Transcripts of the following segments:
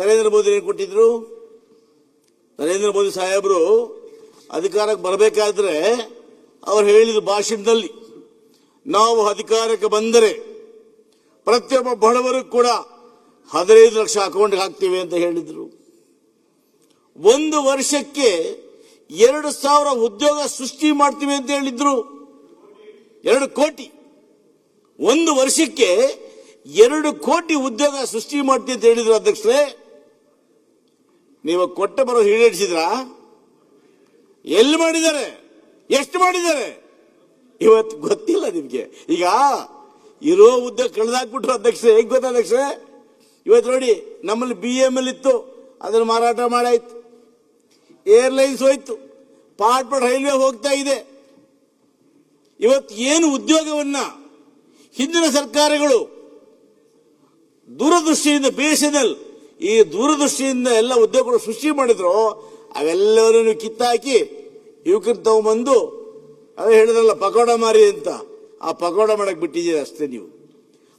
ನರೇಂದ್ರ ಮೋದಿ ಏನು ಕೊಟ್ಟಿದ್ರು? ನರೇಂದ್ರ ಮೋದಿ ಸಾಹೇಬರು ಅಧಿಕಾರಕ್ಕೆ ಬರಬೇಕಾದ್ರೆ ಅವರು ಹೇಳಿದ ಭಾಷಣದಲ್ಲಿ, ನಾವು ಅಧಿಕಾರಕ್ಕೆ ಬಂದರೆ ಪ್ರತಿಯೊಬ್ಬ ಬಡವರು ಕೂಡ 15 ಲಕ್ಷ ಅಕೌಂಟ್ಗೆ ಹಾಕ್ತೀವಿ ಅಂತ ಹೇಳಿದ್ರು. ಒಂದು ವರ್ಷಕ್ಕೆ 2,000 ಉದ್ಯೋಗ ಸೃಷ್ಟಿ ಮಾಡ್ತೀವಿ ಅಂತ ಹೇಳಿದ್ರು. 2 ಕೋಟಿ, ಒಂದು ವರ್ಷಕ್ಕೆ 2 ಕೋಟಿ ಉದ್ಯೋಗ ಸೃಷ್ಟಿ ಮಾಡ್ತೀವಿ ಅಂತ ಹೇಳಿದ್ರು. ಅಧ್ಯಕ್ಷರೇ, ನೀವು ಕೊಟ್ಟ ಬರೋ ಈಡೇರಿಸಿದ್ರ? ಎಲ್ಲಿ ಮಾಡಿದ್ದಾರೆ? ಎಷ್ಟು ಮಾಡಿದ್ದಾರೆ? ಇವತ್ತು ಗೊತ್ತಿಲ್ಲ ನಿಮ್ಗೆ. ಈಗ ಇರೋ ಉದ್ಯೋಗ ಕಳೆದಾಕ್ಬಿಟ್ರು ಅಧ್ಯಕ್ಷರೇ. ಹೇಗೆ ಗೊತ್ತಾ ಅಧ್ಯಕ್ಷರೇ? ಇವತ್ತು ನೋಡಿ, ನಮ್ಮಲ್ಲಿ BML ಇತ್ತು, ಅದನ್ನು ಮಾರಾಟ ಮಾಡಾಯ್ತು. ಏರ್ಲೈನ್ಸ್ ಹೋಯ್ತು, ಪಾರ್ಟ್ ರೈಲ್ವೆ ಹೋಗ್ತಾ ಇದೆ. ಇವತ್ತು ಏನು ಉದ್ಯೋಗವನ್ನ ಹಿಂದಿನ ಸರ್ಕಾರಗಳು ದೂರದೃಷ್ಟಿಯಿಂದ BSNL ಈ ದೂರದೃಷ್ಟಿಯಿಂದ ಎಲ್ಲ ಉದ್ಯೋಗಗಳು ಸೃಷ್ಟಿ ಮಾಡಿದ್ರು, ಅವೆಲ್ಲವನ್ನೂ ಕಿತ್ತಾಕಿ ಯುವಕರು ತಗೊಂಬಂದು ಅದೇ ಹೇಳಿದ್ರಲ್ಲ ಪಕೋಡ ಮಾರಿ ಅಂತ, ಆ ಪಕೋಡ ಮಾಡಕ್ ಬಿಟ್ಟಿದ್ದೀರಿ ಅಷ್ಟೇ. ನೀವು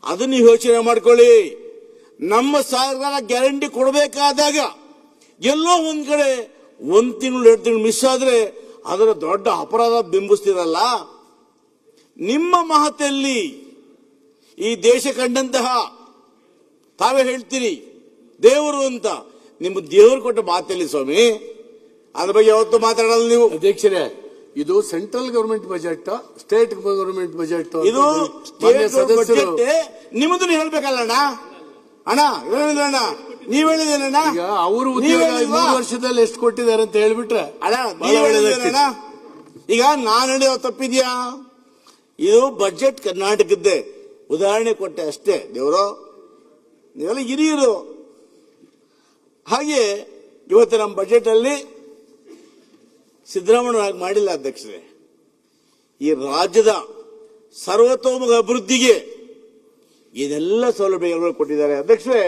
ಅದನ್ನು ಯೋಚನೆ ಮಾಡ್ಕೊಳ್ಳಿ. ನಮ್ಮ ಸರ್ಕಾರ ಗ್ಯಾರಂಟಿ ಕೊಡಬೇಕಾದಾಗ ಎಲ್ಲೋ ಒಂದ್ ಕಡೆ 1 ತಿಂಗಳು 2 ತಿಂಗಳು ಮಿಸ್ ಆದ್ರೆ ಅದರ ದೊಡ್ಡ ಅಪರಾಧ ಬಿಂಬಿಸ್ತಿರಲ್ಲ. ನಿಮ್ಮ ಮಹತೆಯಲ್ಲಿ ಈ ದೇಶ ಕಂಡಂತಹ, ತಾವೇ ಹೇಳ್ತೀರಿ ದೇವರು ಅಂತ, ನಿಮ್ಮ ದೇವರು ಕೊಟ್ಟ ಮಾತಲ್ಲಿ ಸ್ವಾಮಿ, ಅದ್ರ ಬಗ್ಗೆ ಯಾವತ್ತೂ ಮಾತಾಡಲ್ಲ ನೀವು. ಅಧ್ಯಕ್ಷರೇ, ಇದು central government budget, state government budget, ಇದು ಸ್ಟೇಟ್ ಬಜೆಟ್. ನಿಮ್ಮದನ್ನು ಹೇಳ್ಬೇಕಲ್ಲಣ್ಣ. ಅಣ್ಣ ಅಣ್ಣ ನೀವ್ ಹೇಳಿದೇನಣ್ಣ? ಈಗ ಅವರು ಉದ್ಯೋಗ 3 ವರ್ಷದಲ್ಲಿ ಎಷ್ಟು ಕೊಟ್ಟಿದ್ದಾರೆ ಅಂತ ಹೇಳ್ಬಿಟ್ರೆ ಅಣ್ಣ ನೀವ್ ಹೇಳಿದೇನಣ್ಣ? ಈಗ ನಾನು ಹೇಳಿದ ತಪ್ಪಿದ್ಯಾ? ಇದು ಬಜೆಟ್ ಕರ್ನಾಟಕದ್ದೇ, ಉದಾಹರಣೆ ಕೊಟ್ಟೆ ಅಷ್ಟೇ. ದೇವರು ನೀವೆಲ್ಲ ಹಿರಿಯರು. ಹಾಗೆ ಇವತ್ತು ನಮ್ಮ ಬಜೆಟ್ ಅಲ್ಲಿ ಸಿದ್ದರಾಮಯ್ಯ ಹಾಗೆ ಮಾಡಿಲ್ಲ ಅಧ್ಯಕ್ಷರೇ. ಈ ರಾಜ್ಯದ ಸರ್ವತೋಮುಖ ಅಭಿವೃದ್ಧಿಗೆ ಇದೆಲ್ಲ ಸೌಲಭ್ಯಗಳು ಕೊಟ್ಟಿದ್ದಾರೆ ಅಧ್ಯಕ್ಷರೇ.